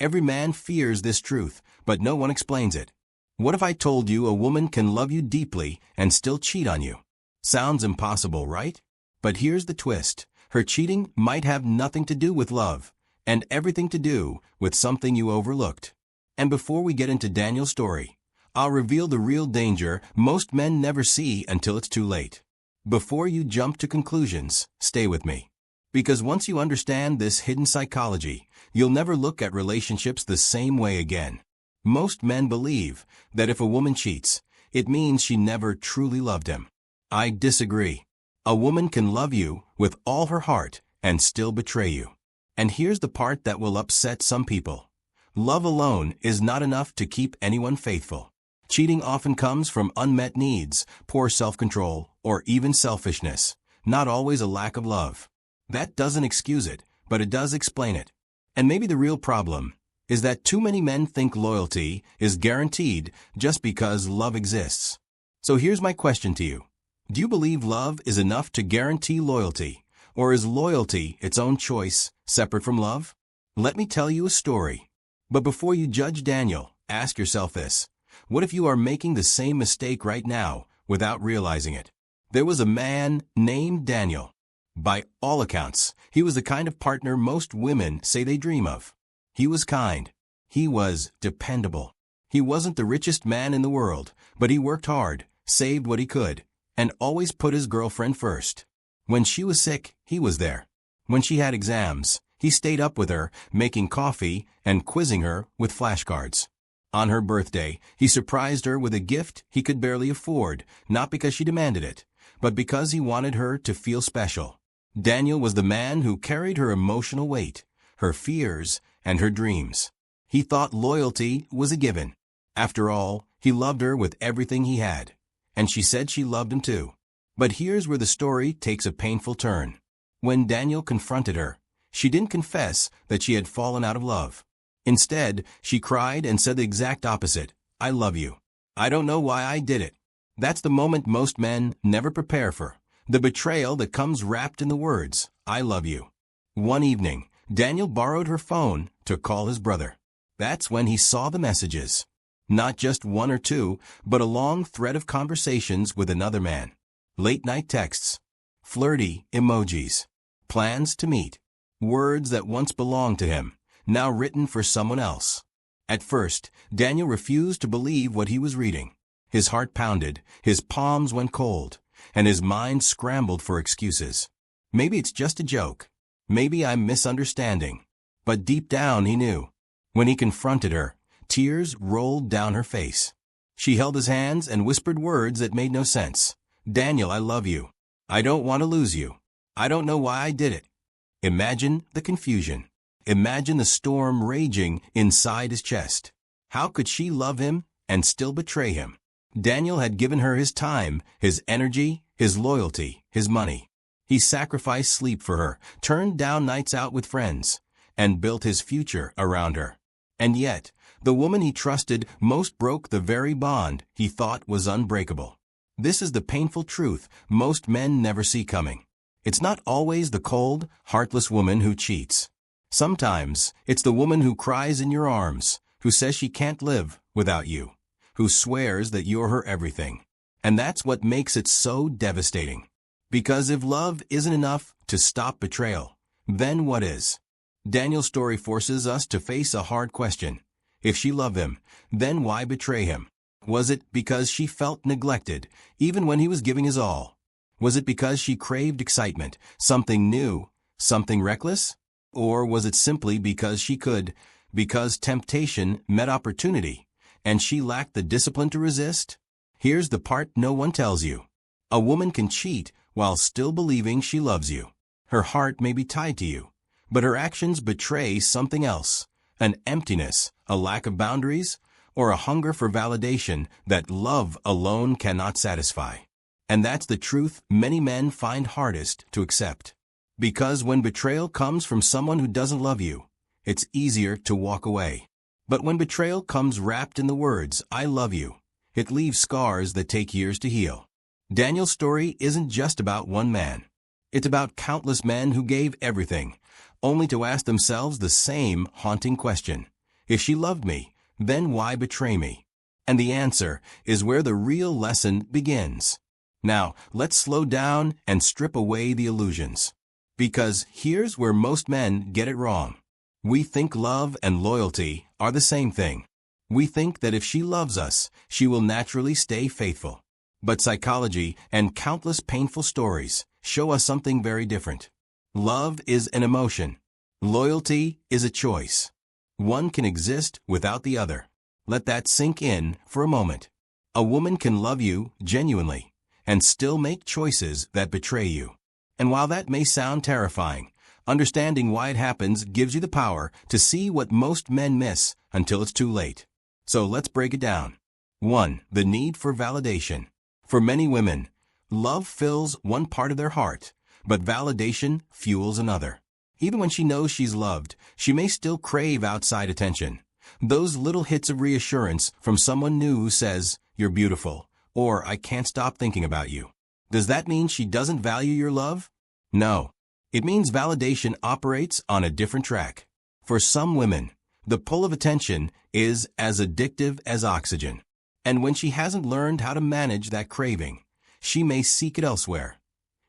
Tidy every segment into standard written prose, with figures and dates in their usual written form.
Every man fears this truth, but no one explains it. What if I told you a woman can love you deeply and still cheat on you? Sounds impossible, right? But here's the twist. Her cheating might have nothing to do with love, and everything to do with something you overlooked. And before we get into Daniel's story, I'll reveal the real danger most men never see until it's too late. Before you jump to conclusions, stay with me. Because once you understand this hidden psychology, you'll never look at relationships the same way again. Most men believe that if a woman cheats, it means she never truly loved him. I disagree. A woman can love you with all her heart and still betray you. And here's the part that will upset some people. Love alone is not enough to keep anyone faithful. Cheating often comes from unmet needs, poor self-control, or even selfishness, not always a lack of love. That doesn't excuse it, but it does explain it. And maybe the real problem is that too many men think loyalty is guaranteed just because love exists. So here's my question to you. Do you believe love is enough to guarantee loyalty, or is loyalty its own choice, separate from love? Let me tell you a story. But before you judge Daniel, ask yourself this. What if you are making the same mistake right now without realizing it? There was a man named Daniel. By all accounts, he was the kind of partner most women say they dream of. He was kind. He was dependable. He wasn't the richest man in the world, but he worked hard, saved what he could, and always put his girlfriend first. When she was sick, he was there. When she had exams, he stayed up with her, making coffee and quizzing her with flashcards. On her birthday, he surprised her with a gift he could barely afford, not because she demanded it, but because he wanted her to feel special. Daniel was the man who carried her emotional weight, her fears, and her dreams. He thought loyalty was a given. After all, he loved her with everything he had. And she said she loved him too. But here's where the story takes a painful turn. When Daniel confronted her, she didn't confess that she had fallen out of love. Instead, she cried and said the exact opposite. I love you. I don't know why I did it. That's the moment most men never prepare for. The betrayal that comes wrapped in the words, I love you. One evening, Daniel borrowed her phone to call his brother. That's when he saw the messages. Not just one or two, but a long thread of conversations with another man. Late-night texts, flirty emojis, plans to meet, words that once belonged to him, now written for someone else. At first, Daniel refused to believe what he was reading. His heart pounded, his palms went cold, and his mind scrambled for excuses. Maybe it's just a joke. Maybe I'm misunderstanding. But deep down he knew. When he confronted her, tears rolled down her face. She held his hands and whispered words that made no sense. Daniel, I love you. I don't want to lose you. I don't know why I did it. Imagine the confusion. Imagine the storm raging inside his chest. How could she love him and still betray him? Daniel had given her his time, his energy, his loyalty, his money. He sacrificed sleep for her, turned down nights out with friends, and built his future around her. And yet, the woman he trusted most broke the very bond he thought was unbreakable. This is the painful truth most men never see coming. It's not always the cold, heartless woman who cheats. Sometimes, it's the woman who cries in your arms, who says she can't live without you, who swears that you're her everything. And that's what makes it so devastating. Because if love isn't enough to stop betrayal, then what is? Daniel's story forces us to face a hard question. If she loved him, then why betray him? Was it because she felt neglected, even when he was giving his all? Was it because she craved excitement, something new, something reckless? Or was it simply because she could, because temptation met opportunity, and she lacked the discipline to resist? Here's the part no one tells you. A woman can cheat while still believing she loves you. Her heart may be tied to you, but her actions betray something else, an emptiness, a lack of boundaries, or a hunger for validation that love alone cannot satisfy. And that's the truth many men find hardest to accept. Because when betrayal comes from someone who doesn't love you, it's easier to walk away. But when betrayal comes wrapped in the words, I love you, it leaves scars that take years to heal. Daniel's story isn't just about one man. It's about countless men who gave everything, only to ask themselves the same haunting question. If she loved me, then why betray me? And the answer is where the real lesson begins. Now, let's slow down and strip away the illusions. Because here's where most men get it wrong. We think love and loyalty are the same thing. We think that if she loves us, she will naturally stay faithful. But psychology and countless painful stories show us something very different. Love is an emotion. Loyalty is a choice. One can exist without the other. Let that sink in for a moment. A woman can love you genuinely and still make choices that betray you. And while that may sound terrifying, understanding why it happens gives you the power to see what most men miss until it's too late. So let's break it down. 1. The need for validation. For many women, love fills one part of their heart, but validation fuels another. Even when she knows she's loved, she may still crave outside attention. Those little hits of reassurance from someone new who says, "You're beautiful," or "I can't stop thinking about you." Does that mean she doesn't value your love? No. It means validation operates on a different track. For some women, the pull of attention is as addictive as oxygen. And when she hasn't learned how to manage that craving, she may seek it elsewhere,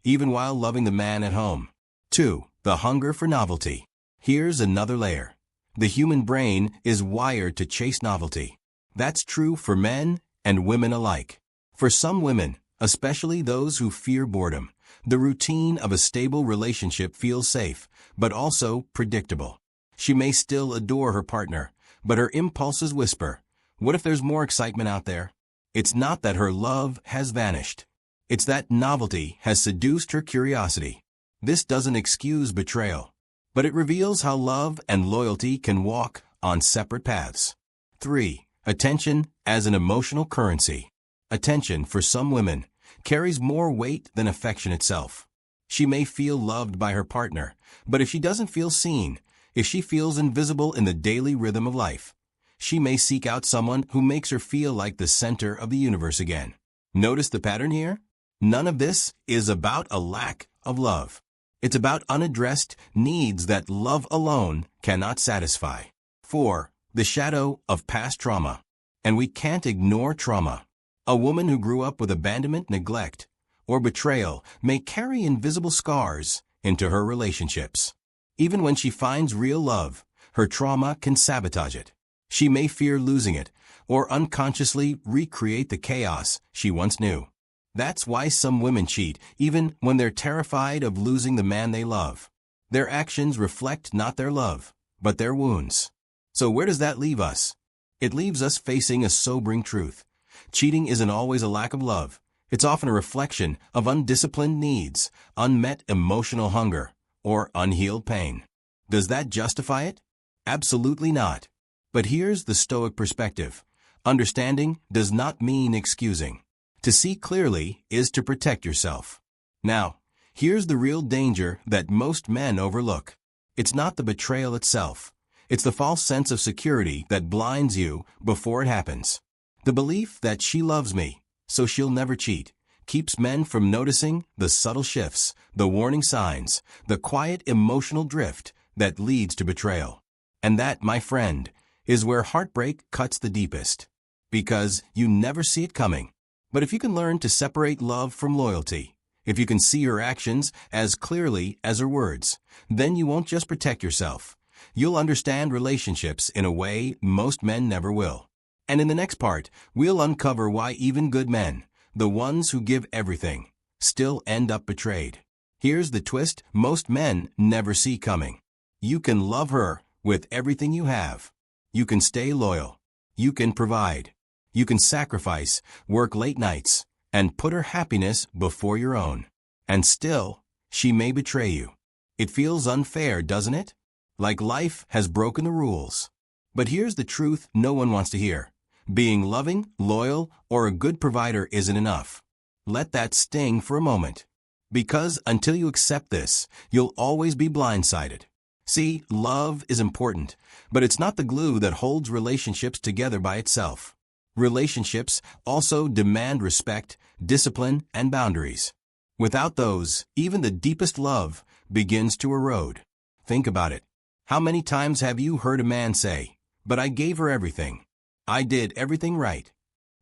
even while loving the man at home. 2. The hunger for novelty. Here's another layer. The human brain is wired to chase novelty. That's true for men and women alike. For some women, especially those who fear boredom, the routine of a stable relationship feels safe, but also predictable. She may still adore her partner, but her impulses whisper, "What if there's more excitement out there?" It's not that her love has vanished. It's that novelty has seduced her curiosity. This doesn't excuse betrayal, but it reveals how love and loyalty can walk on separate paths. 3. Attention as an emotional currency. Attention, for some women, carries more weight than affection itself. She may feel loved by her partner, but if she doesn't feel seen, if she feels invisible in the daily rhythm of life, she may seek out someone who makes her feel like the center of the universe again. Notice the pattern here? None of this is about a lack of love. It's about unaddressed needs that love alone cannot satisfy. 4. The shadow of past trauma. And we can't ignore trauma. A woman who grew up with abandonment, neglect, or betrayal may carry invisible scars into her relationships. Even when she finds real love, her trauma can sabotage it. She may fear losing it, or unconsciously recreate the chaos she once knew. That's why some women cheat, even when they're terrified of losing the man they love. Their actions reflect not their love, but their wounds. So where does that leave us? It leaves us facing a sobering truth. Cheating isn't always a lack of love. It's often a reflection of undisciplined needs, unmet emotional hunger, or unhealed pain. Does that justify it? Absolutely not. But here's the Stoic perspective. Understanding does not mean excusing. To see clearly is to protect yourself. Now, here's the real danger that most men overlook. It's not the betrayal itself. It's the false sense of security that blinds you before it happens. The belief that she loves me, so she'll never cheat, keeps men from noticing the subtle shifts, the warning signs, the quiet emotional drift that leads to betrayal. And that, my friend, is where heartbreak cuts the deepest. Because you never see it coming. But if you can learn to separate love from loyalty, if you can see her actions as clearly as her words, then you won't just protect yourself. You'll understand relationships in a way most men never will. And in the next part, we'll uncover why even good men, the ones who give everything, still end up betrayed. Here's the twist most men never see coming. You can love her with everything you have. You can stay loyal. You can provide. You can sacrifice, work late nights, and put her happiness before your own. And still, she may betray you. It feels unfair, doesn't it? Like life has broken the rules. But here's the truth no one wants to hear. Being loving, loyal, or a good provider isn't enough. Let that sting for a moment. Because until you accept this, you'll always be blindsided. See, love is important, but it's not the glue that holds relationships together by itself. Relationships also demand respect, discipline, and boundaries. Without those, even the deepest love begins to erode. Think about it. How many times have you heard a man say, But I gave her everything. I did everything right.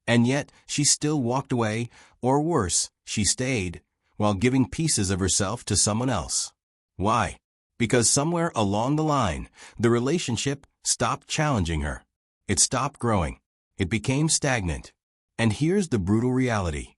And yet, she still walked away, or worse, she stayed, while giving pieces of herself to someone else. Why? Because somewhere along the line, the relationship stopped challenging her. It stopped growing. It became stagnant. And here's the brutal reality.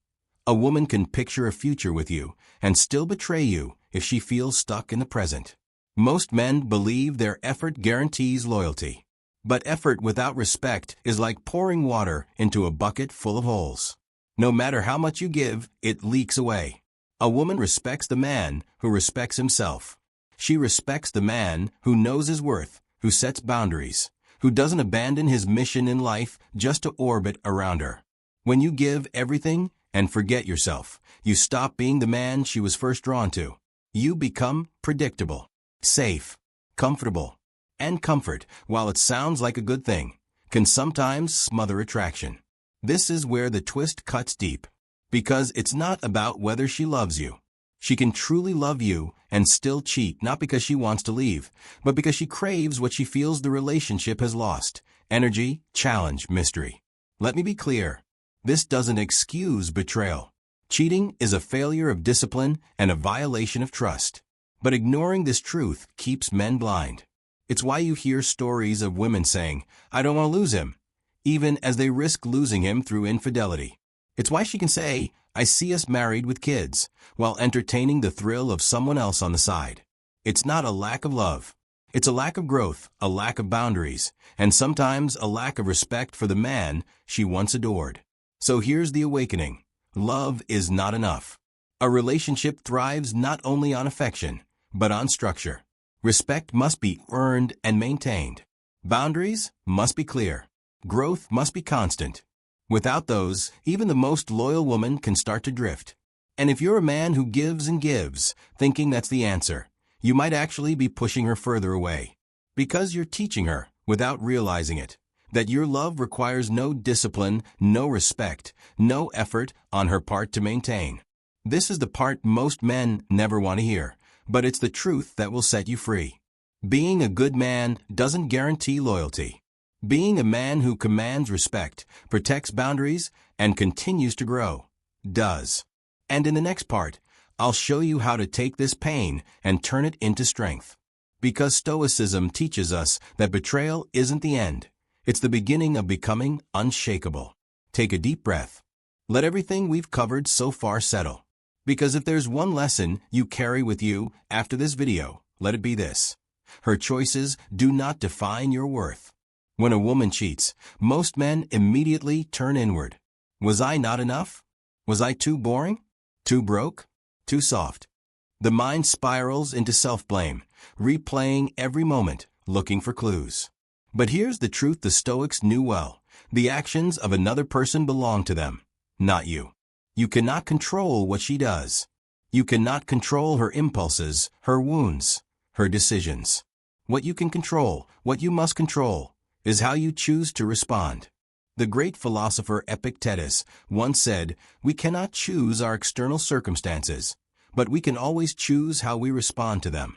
A woman can picture a future with you and still betray you if she feels stuck in the present. Most men believe their effort guarantees loyalty. But effort without respect is like pouring water into a bucket full of holes. No matter how much you give, it leaks away. A woman respects the man who respects himself. She respects the man who knows his worth, who sets boundaries, who doesn't abandon his mission in life just to orbit around her. When you give everything and forget yourself, you stop being the man she was first drawn to. You become predictable, safe, comfortable. And comfort, while it sounds like a good thing, can sometimes smother attraction. This is where the twist cuts deep. Because it's not about whether she loves you. She can truly love you and still cheat, not because she wants to leave, but because she craves what she feels the relationship has lost: energy, challenge, mystery. Let me be clear. This doesn't excuse betrayal. Cheating is a failure of discipline and a violation of trust. But ignoring this truth keeps men blind. It's why you hear stories of women saying, "I don't want to lose him," even as they risk losing him through infidelity. It's why she can say, "I see us married with kids," while entertaining the thrill of someone else on the side. It's not a lack of love. It's a lack of growth, a lack of boundaries, and sometimes a lack of respect for the man she once adored. So here's the awakening. Love is not enough. A relationship thrives not only on affection, but on structure. Respect must be earned and maintained. Boundaries must be clear. Growth must be constant. Without those, even the most loyal woman can start to drift. And if you're a man who gives and gives, thinking that's the answer, you might actually be pushing her further away. Because you're teaching her, without realizing it, that your love requires no discipline, no respect, no effort on her part to maintain. This is the part most men never want to hear. But it's the truth that will set you free. Being a good man doesn't guarantee loyalty. Being a man who commands respect, protects boundaries, and continues to grow does. And in the next part, I'll show you how to take this pain and turn it into strength. Because Stoicism teaches us that betrayal isn't the end. It's the beginning of becoming unshakable. Take a deep breath. Let everything we've covered so far settle. Because if there's one lesson you carry with you after this video, let it be this. Her choices do not define your worth. When a woman cheats, most men immediately turn inward. Was I not enough? Was I too boring? Too broke? Too soft? The mind spirals into self-blame, replaying every moment, looking for clues. But here's the truth the Stoics knew well. The actions of another person belong to them, not you. You cannot control what she does. You cannot control her impulses, her wounds, her decisions. What you can control, what you must control, is how you choose to respond. The great philosopher Epictetus once said, "We cannot choose our external circumstances, but we can always choose how we respond to them."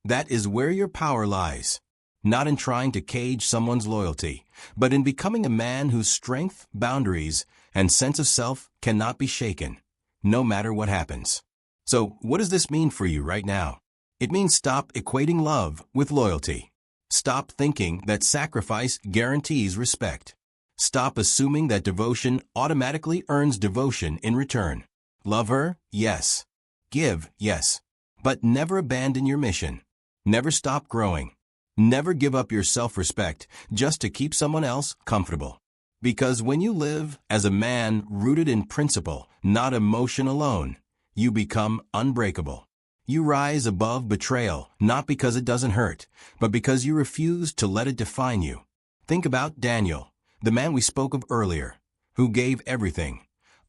That is where your power lies. Not in trying to cage someone's loyalty, but in becoming a man whose strength, boundaries, and sense of self cannot be shaken, no matter what happens. So, what does this mean for you right now? It means stop equating love with loyalty. Stop thinking that sacrifice guarantees respect. Stop assuming that devotion automatically earns devotion in return. Love her? Yes. Give? Yes. But never abandon your mission. Never stop growing. Never give up your self-respect just to keep someone else comfortable. Because when you live as a man rooted in principle, not emotion alone, you become unbreakable. You rise above betrayal, not because it doesn't hurt, but because you refuse to let it define you. Think about Daniel, the man we spoke of earlier, who gave everything,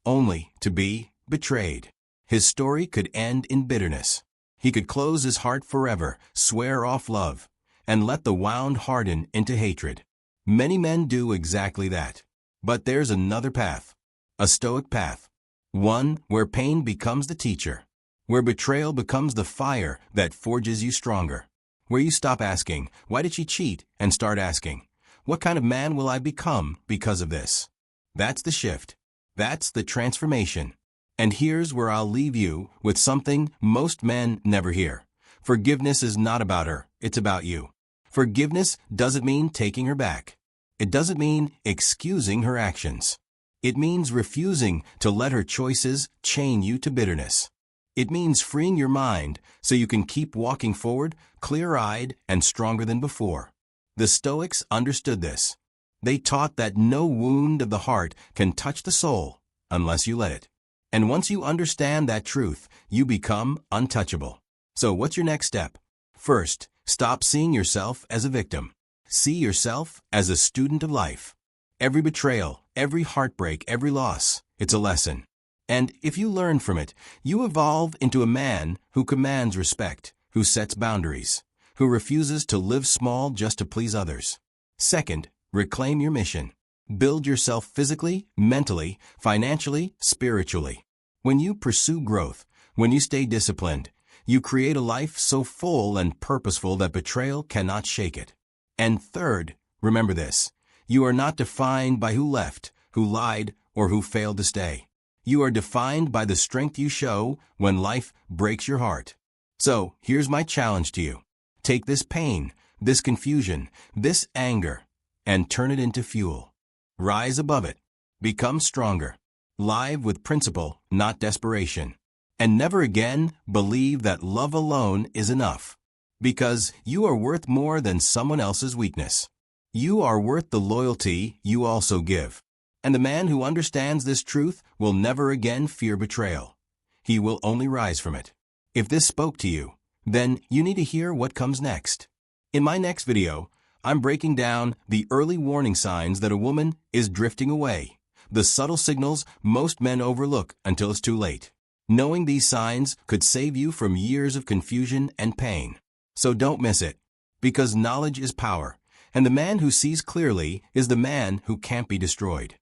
only to be betrayed. His story could end in bitterness. He could close his heart forever, swear off love, and let the wound harden into hatred. Many men do exactly that. But there's another path, a Stoic path, one where pain becomes the teacher, where betrayal becomes the fire that forges you stronger, where you stop asking, "Why did she cheat?" and start asking, What kind of man will I become because of this? That's the shift. That's the transformation. And here's where I'll leave you with something most men never hear. Forgiveness is not about her, it's about you. Forgiveness doesn't mean taking her back. It doesn't mean excusing her actions. It means refusing to let her choices chain you to bitterness. It means freeing your mind so you can keep walking forward, clear-eyed and stronger than before. The Stoics understood this. They taught that no wound of the heart can touch the soul unless you let it. And once you understand that truth, you become untouchable. So what's your next step? First, stop seeing yourself as a victim. See yourself as a student of life. Every betrayal, every heartbreak, every loss, it's a lesson. And if you learn from it, you evolve into a man who commands respect, who sets boundaries, who refuses to live small just to please others. Second, reclaim your mission. Build yourself physically, mentally, financially, spiritually. When you pursue growth, when you stay disciplined, you create a life so full and purposeful that betrayal cannot shake it. And third, remember this. You are not defined by who left, who lied, or who failed to stay. You are defined by the strength you show when life breaks your heart. So, here's my challenge to you. Take this pain, this confusion, this anger, and turn it into fuel. Rise above it. Become stronger. Live with principle, not desperation. And never again believe that love alone is enough. Because you are worth more than someone else's weakness. You are worth the loyalty you also give. And the man who understands this truth will never again fear betrayal. He will only rise from it. If this spoke to you, then you need to hear what comes next. In my next video, I'm breaking down the early warning signs that a woman is drifting away, the subtle signals most men overlook until it's too late. Knowing these signs could save you from years of confusion and pain. So don't miss it, because knowledge is power, and the man who sees clearly is the man who can't be destroyed.